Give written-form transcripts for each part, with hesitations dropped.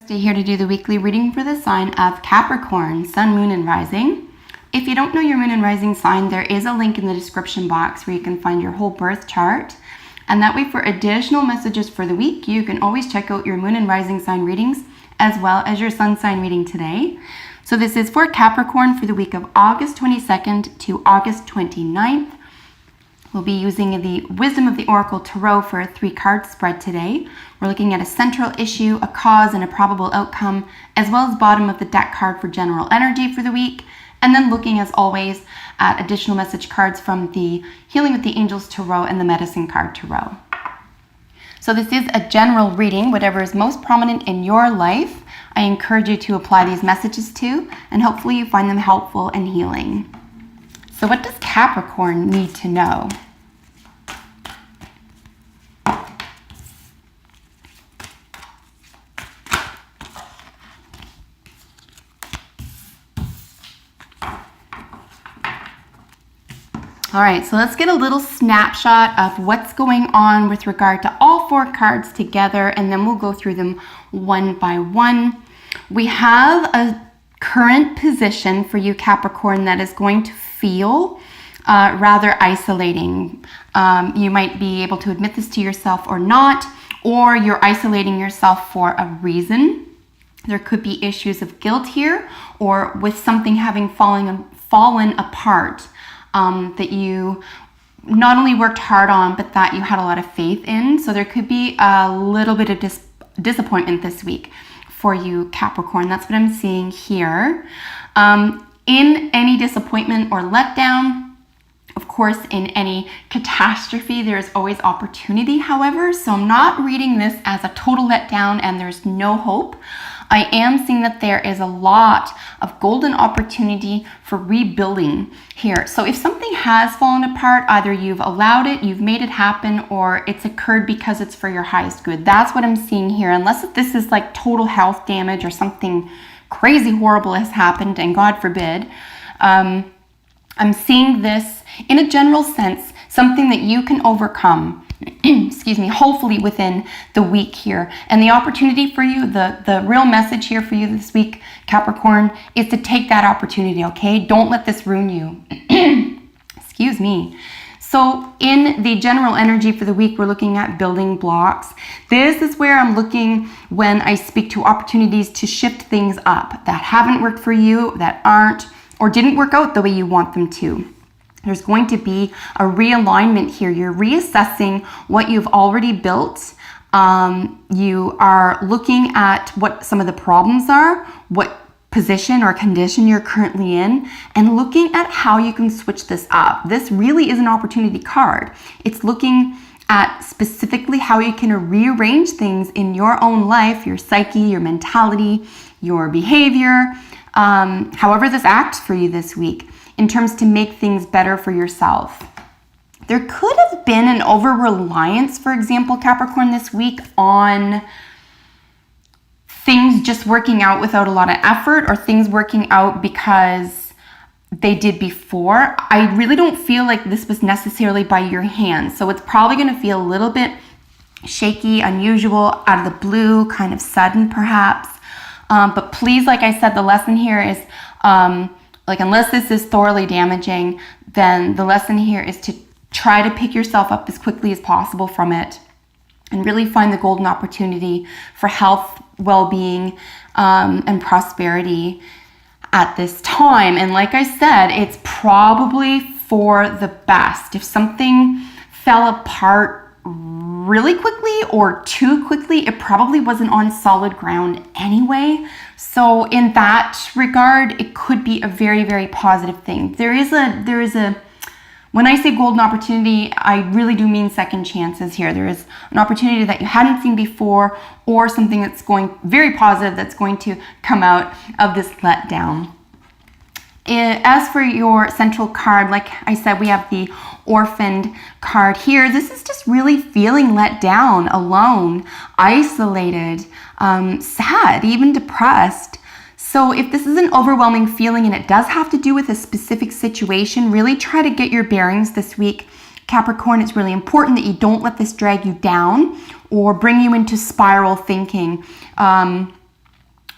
Here to do the weekly reading for the sign of Capricorn, Sun, Moon, and Rising. If you don't know your Moon and Rising sign, there is a link in the description box where you can find your whole birth chart. And that way, for additional messages for the week, you can always check out your Moon and Rising sign readings as well as your Sun sign reading today. So this is for Capricorn for the week of August 22nd to August 29th. We'll be using the Wisdom of the Oracle Tarot for a 3-card spread today. We're looking at a central issue, a cause, and a probable outcome, as well as bottom of the deck card for general energy for the week. And then looking, as always, at additional message cards from the Healing with the Angels Tarot and the Medicine card Tarot. So this is a general reading, whatever is most prominent in your life. I encourage you to apply these messages to, and hopefully you find them helpful and healing. So what does Capricorn need to know? All right, so let's get a little snapshot of what's going on with regard to all 4 cards together, and then we'll go through them one by one. We have a current position for you, Capricorn, that is going to feel rather isolating. You might be able to admit this to yourself or not, or you're isolating yourself for a reason. There could be issues of guilt here, or with something having fallen apart. That you not only worked hard on, but that you had a lot of faith in. So there could be a little bit of disappointment this week for you, Capricorn. That's what I'm seeing here. In any disappointment or letdown, of course, in any catastrophe, there's always opportunity, however. So I'm not reading this as a total letdown and there's no hope. I am seeing that there is a lot of golden opportunity for rebuilding here. So if something has fallen apart, either you've allowed it, you've made it happen, or it's occurred because it's for your highest good. That's what I'm seeing here. Unless this is like total health damage or something crazy horrible has happened, and God forbid, I'm seeing this in a general sense, something that you can overcome. Excuse me, hopefully within the week here. And the opportunity for you, the real message here for you this week, Capricorn, is to take that opportunity, okay? Don't let this ruin you. Excuse me. So in the general energy for the week, we're looking at building blocks. This is where I'm looking when I speak to opportunities to shift things up that haven't worked for you, that aren't, or didn't work out the way you want them to. There's going to be a realignment here. You're reassessing what you've already built. You are looking at what some of the problems are, what position or condition you're currently in, and looking at how you can switch this up. This really is an opportunity card. It's looking at specifically how you can rearrange things in your own life, your psyche, your mentality, your behavior, however this acts for you this week, in terms to make things better for yourself. There could have been an over-reliance, for example, Capricorn, this week on things just working out without a lot of effort, or things working out because they did before. I really don't feel like this was necessarily by your hands. So it's probably going to feel a little bit shaky, unusual, out of the blue, kind of sudden perhaps. But please, like I said, the lesson here is unless this is thoroughly damaging, then the lesson here is to try to pick yourself up as quickly as possible from it and really find the golden opportunity for health, well-being, and prosperity at this time. And like I said, it's probably for the best. If something fell apart really quickly or too quickly, it probably wasn't on solid ground anyway. So in that regard, it could be a very, very positive thing. There is a, when I say golden opportunity, I really do mean second chances here. There is an opportunity that you hadn't seen before, or something that's going very positive that's going to come out of this letdown. As for your central card, like I said, we have the orphaned card here. This is just really feeling let down, alone, isolated, sad, even depressed. So if this is an overwhelming feeling and it does have to do with a specific situation, really try to get your bearings this week. Capricorn, it's really important that you don't let this drag you down or bring you into spiral thinking.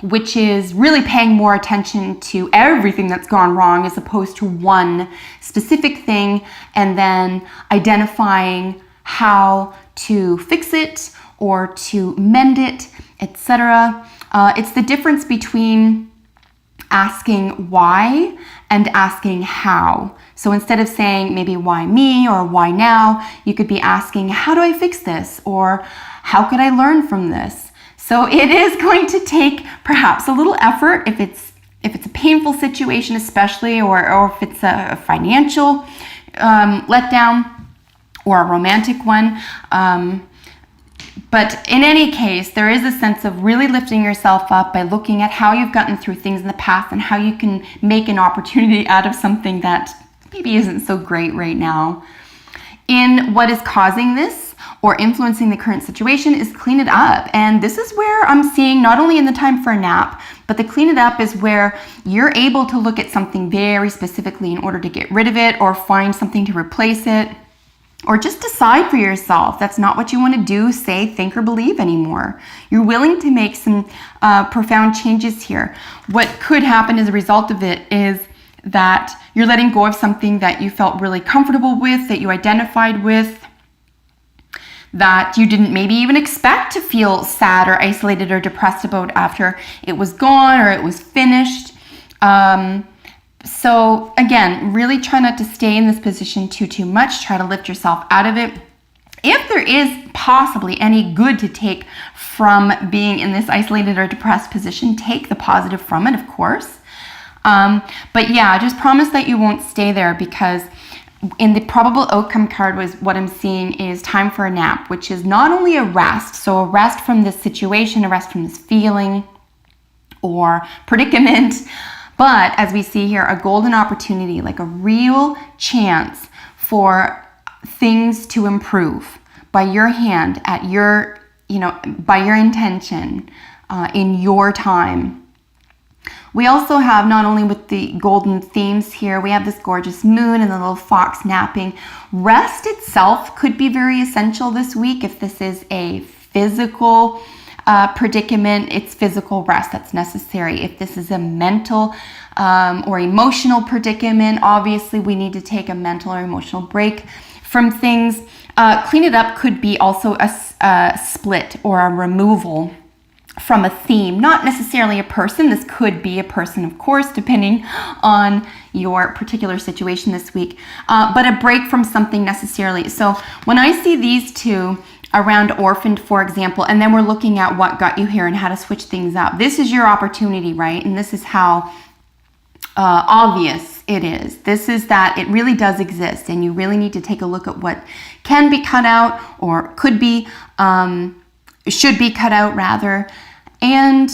which is really paying more attention to everything that's gone wrong as opposed to one specific thing, and then identifying how to fix it or to mend it, etc. It's the difference between asking why and asking how. So instead of saying maybe why me or why now, you could be asking how do I fix this, or how could I learn from this? So it is going to take perhaps a little effort if it's a painful situation, especially, or if it's a financial letdown or a romantic one. But in any case, there is a sense of really lifting yourself up by looking at how you've gotten through things in the past and how you can make an opportunity out of something that maybe isn't so great right now. In what is causing this or influencing the current situation is clean it up. And this is where I'm seeing, not only in the time for a nap, but the clean it up is where you're able to look at something very specifically in order to get rid of it or find something to replace it, or just decide for yourself that's not what you want to do, say, think, or believe anymore. You're willing to make some profound changes here. What could happen as a result of it is that you're letting go of something that you felt really comfortable with, that you identified with, that you didn't maybe even expect to feel sad or isolated or depressed about after it was gone or it was finished. So again, really try not to stay in this position too much. Try to lift yourself out of it. If there is possibly any good to take from being in this isolated or depressed position, take the positive from it, of course. But yeah, just promise that you won't stay there, because in the probable outcome card was what I'm seeing is time for a nap, which is not only a rest, so a rest from this situation, a rest from this feeling or predicament, but as we see here, a golden opportunity, like a real chance for things to improve by your hand, at your, by your intention, in your time. We also have, not only with the golden themes here, we have this gorgeous moon and the little fox napping. Rest itself could be very essential this week. If this is a physical predicament, it's physical rest that's necessary. If this is a mental or emotional predicament, obviously we need to take a mental or emotional break from things. Clean it up could be also a split or a removal from a theme, not necessarily a person. This could be a person, of course, depending on your particular situation this week, but a break from something necessarily. So when I see these two around orphaned, for example, and then we're looking at what got you here and how to switch things up, this is your opportunity, right? And this is how obvious it is. This is that it really does exist, and you really need to take a look at what can be cut out, or could be, should be cut out rather. And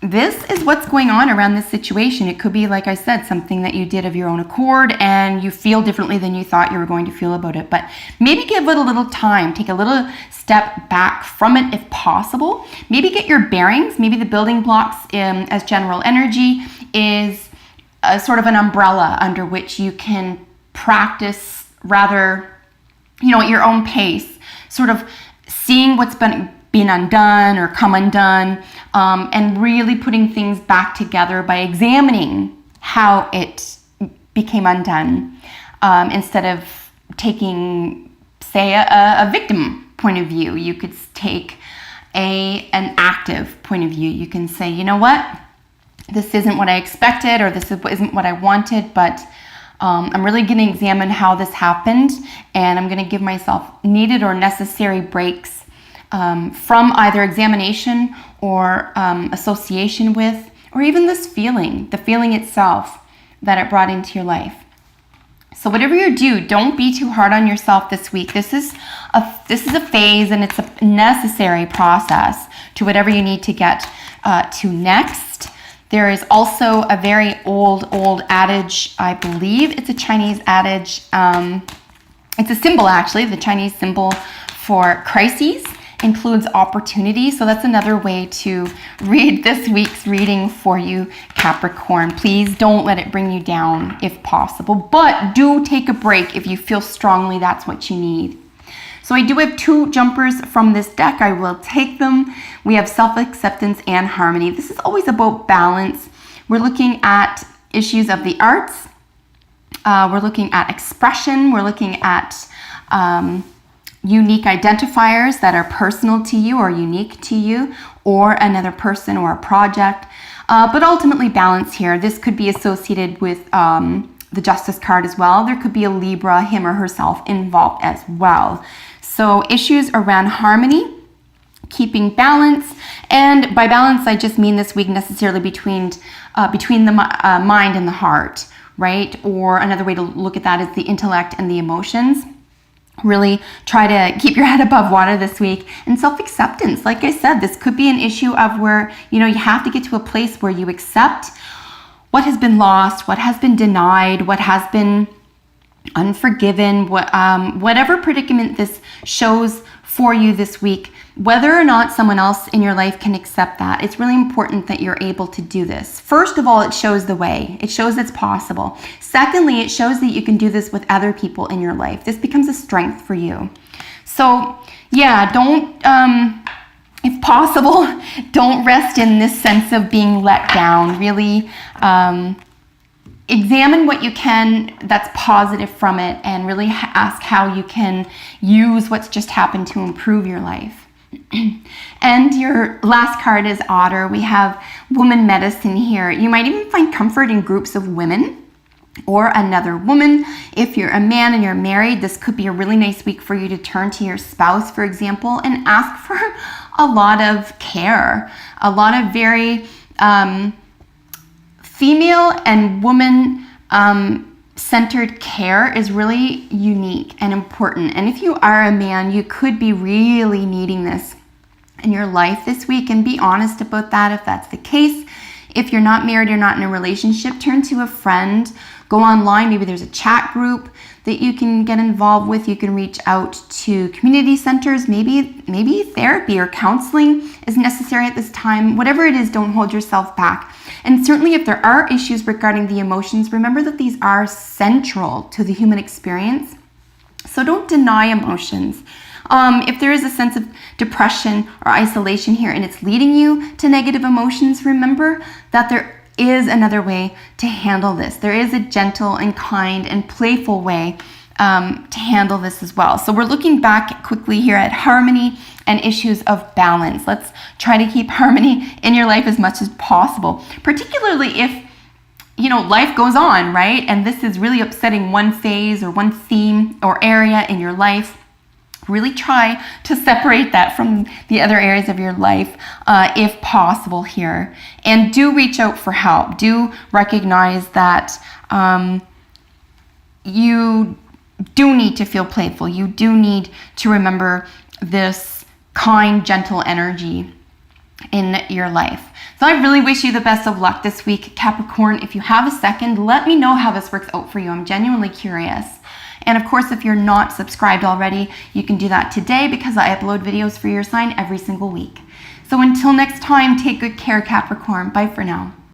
this is what's going on around this situation. It could be, like I said, something that you did of your own accord and you feel differently than you thought you were going to feel about it. But maybe give it a little time. Take a little step back from it if possible. Maybe get your bearings. Maybe the building blocks as general energy is a sort of an umbrella under which you can practice rather, at your own pace, sort of seeing what's been undone or come undone, and really putting things back together by examining how it became undone, instead of taking, say, a victim point of view. You could take an active point of view. You can say, you know what, this isn't what I expected, or this isn't what I wanted, but I'm really going to examine how this happened, and I'm going to give myself needed or necessary breaks from either examination or association with, or even this feeling, the feeling itself that it brought into your life. So whatever you do, don't be too hard on yourself this week. This is a phase, and it's a necessary process to whatever you need to get to next. There is also a very old adage, I believe it's a Chinese adage. It's a symbol, actually. The Chinese symbol for crises includes opportunity. So that's another way to read this week's reading for you, Capricorn. Please don't let it bring you down if possible, but do take a break if you feel strongly that's what you need. So So I do have 2 jumpers from this deck. I will take them. We have self-acceptance and harmony. This is always about balance. We're looking at issues of the arts. We're looking at expression. We're looking at unique identifiers that are personal to you or unique to you or another person or a project. But ultimately balance here. This could be associated with the Justice card as well. There could be a Libra, him or herself, involved as well. So issues around harmony, keeping balance, and by balance I just mean this week necessarily between the mind and the heart, right? Or another way to look at that is the intellect and the emotions. Really try to keep your head above water this week. And self-acceptance, like I said, this could be an issue of where, you have to get to a place where you accept what has been lost, what has been denied, what has been unforgiven, whatever predicament this shows for you this week, whether or not someone else in your life can accept that. It's really important that you're able to do this. First of all, it shows the way. It shows it's possible. Secondly, it shows that you can do this with other people in your life. This becomes a strength for you. So yeah, don't, if possible, don't rest in this sense of being let down. Really examine what you can that's positive from it and really ask how you can use what's just happened to improve your life. And your last card is Otter. We have woman medicine here. You might even find comfort in groups of women or another woman. If you're a man and you're married, this could be a really nice week for you to turn to your spouse, for example, and ask for a lot of care, a lot of very female and woman centered care is really unique and important. And if you are a man, you could be really needing this in your life this week, and be honest about that if that's the case. If you're not married, you're not in a relationship, turn to a friend, go online. Maybe there's a chat group that you can get involved with. You can reach out to community centers. Maybe therapy or counseling is necessary at this time. Whatever it is, don't hold yourself back. And certainly if there are issues regarding the emotions, remember that these are central to the human experience. So don't deny emotions. If there is a sense of depression or isolation here and it's leading you to negative emotions, remember that there is another way to handle this. There is a gentle and kind and playful way to handle this as well. So we're looking back quickly here at harmony and issues of balance. Let's try to keep harmony in your life as much as possible, particularly if life goes on, right? And this is really upsetting one phase or one theme or area in your life. Really try to separate that from the other areas of your life if possible here. And do reach out for help. Do recognize that you do need to feel playful. You do need to remember this kind, gentle energy in your life. So I really wish you the best of luck this week, Capricorn. If you have a second, let me know how this works out for you. I'm genuinely curious. And of course, if you're not subscribed already, you can do that today because I upload videos for your sign every single week. So until next time, take good care, Capricorn. Bye for now.